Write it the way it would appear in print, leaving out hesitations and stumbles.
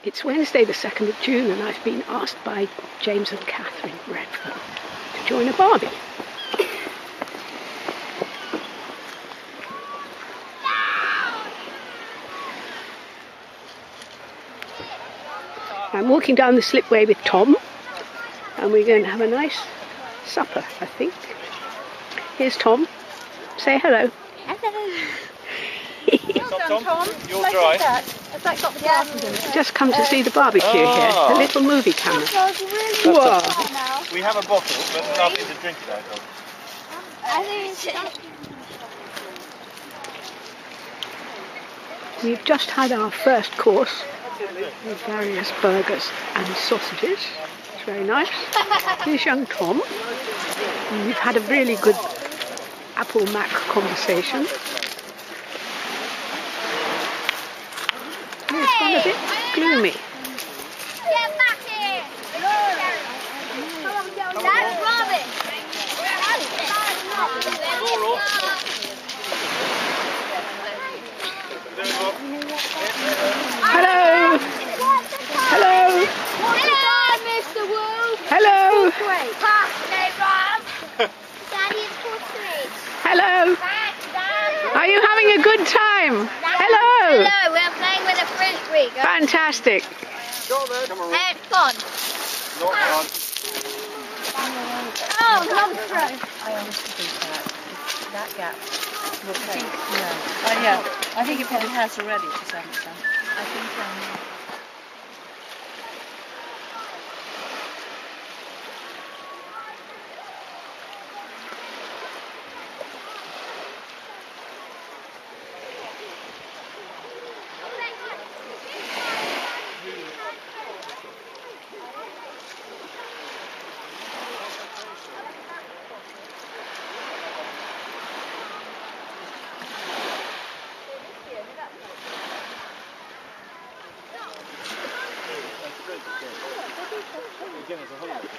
It's Wednesday the 2nd of June and I've been asked by James and Catherine Redfern to join a barbie. I'm walking down the slipway with Tom and we're going to have a nice supper, I think. Here's Tom. Say hello. Hello. Well done, Tom. You'll dry. Has that got the glasses in it? Just come to see the barbecue here, the little movie camera. Really Whoa. We have a bottle, but nothing to drink it out of. We've just had our first course with various burgers and sausages. It's very nice. Here's young Tom. And we've had a really good apple mac conversation. It's gone a bit gloomy. Get back here! That's Robin! Hello! Hello! Hello, Mr. Wu! Hello! Great. Birthday, Rob! Daddy, it's portrait. Hello! Are you having a good time? Hello! Hello, we're playing with a frisbee. Fantastic! It's fun. Oh, long throw. I honestly think that gap will take. Yeah, I think it probably has already to some extent. I think. Again, it's a holiday.